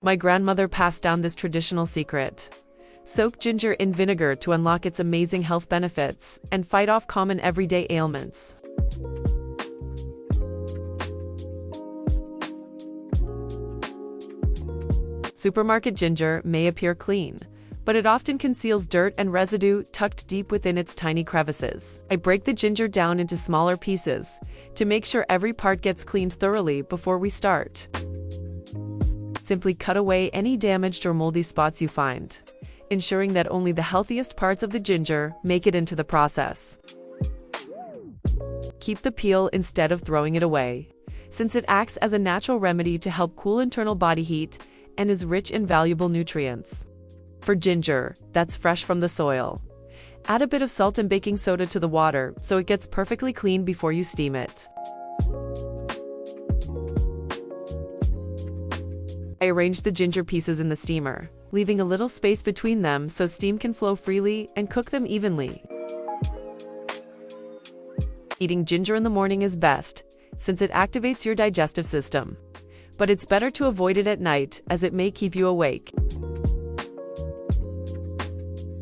My grandmother passed down this traditional secret. Soak ginger in vinegar to unlock its amazing health benefits and fight off common everyday ailments. Supermarket ginger may appear clean, but it often conceals dirt and residue tucked deep within its tiny crevices. I break the ginger down into smaller pieces to make sure every part gets cleaned thoroughly before we start. Simply cut away any damaged or moldy spots you find, ensuring that only the healthiest parts of the ginger make it into the process. Keep the peel instead of throwing it away, since it acts as a natural remedy to help cool internal body heat and is rich in valuable nutrients. For ginger that's fresh from the soil, add a bit of salt and baking soda to the water so it gets perfectly clean before you steam it. I arrange the ginger pieces in the steamer, leaving a little space between them so steam can flow freely and cook them evenly. Eating ginger in the morning is best, since it activates your digestive system. But it's better to avoid it at night, as it may keep you awake.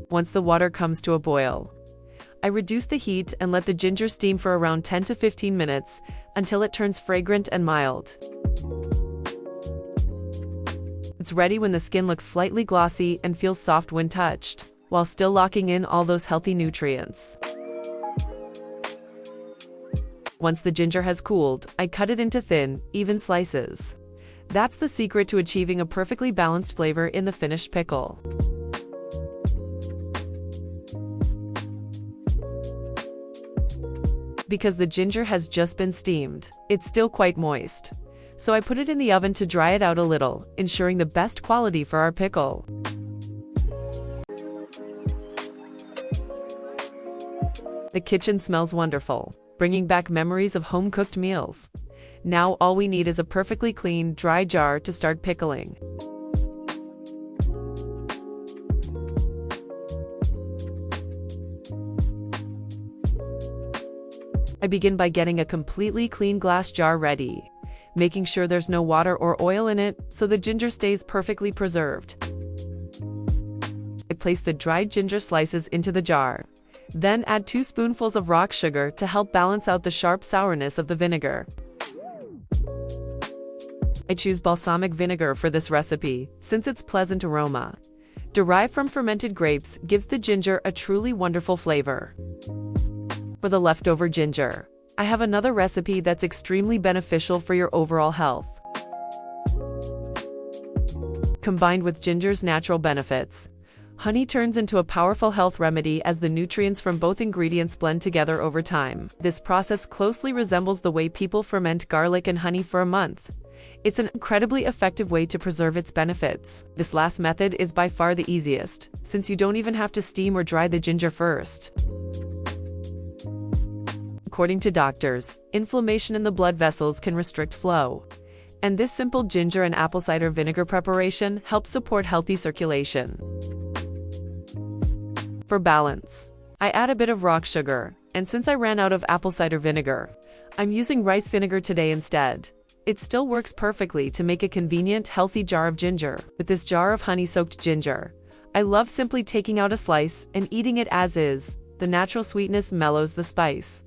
Once the water comes to a boil, I reduce the heat and let the ginger steam for around 10 to 15 minutes until it turns fragrant and mild. It's ready when the skin looks slightly glossy and feels soft when touched, while still locking in all those healthy nutrients. Once the ginger has cooled, I cut it into thin, even slices. That's the secret to achieving a perfectly balanced flavor in the finished pickle. Because the ginger has just been steamed, it's still quite moist. So I put it in the oven to dry it out a little, ensuring the best quality for our pickle. The kitchen smells wonderful, bringing back memories of home-cooked meals. Now all we need is a perfectly clean, dry jar to start pickling. I begin by getting a completely clean glass jar ready, making sure there's no water or oil in it so the ginger stays perfectly preserved. I place the dried ginger slices into the jar, then add 2 spoonfuls of rock sugar to help balance out the sharp sourness of the vinegar. I choose balsamic vinegar for this recipe, since its pleasant aroma, derived from fermented grapes, gives the ginger a truly wonderful flavor. For the leftover ginger, I have another recipe that's extremely beneficial for your overall health. Combined with ginger's natural benefits, honey turns into a powerful health remedy as the nutrients from both ingredients blend together over time. This process closely resembles the way people ferment garlic and honey for a month. It's an incredibly effective way to preserve its benefits. This last method is by far the easiest, since you don't even have to steam or dry the ginger first. According to doctors, inflammation in the blood vessels can restrict flow, and this simple ginger and apple cider vinegar preparation helps support healthy circulation. For balance, I add a bit of rock sugar, and since I ran out of apple cider vinegar, I'm using rice vinegar today instead. It still works perfectly to make a convenient, healthy jar of ginger. With this jar of honey-soaked ginger, I love simply taking out a slice and eating it as is. The natural sweetness mellows the spice,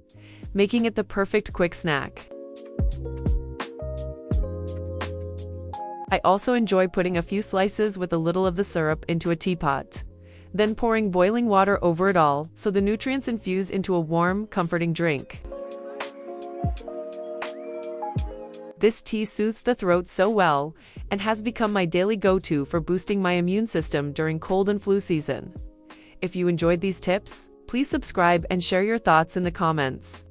making it the perfect quick snack. I also enjoy putting a few slices with a little of the syrup into a teapot, then pouring boiling water over it all so the nutrients infuse into a warm, comforting drink. This tea soothes the throat so well and has become my daily go-to for boosting my immune system during cold and flu season. If you enjoyed these tips, please subscribe and share your thoughts in the comments.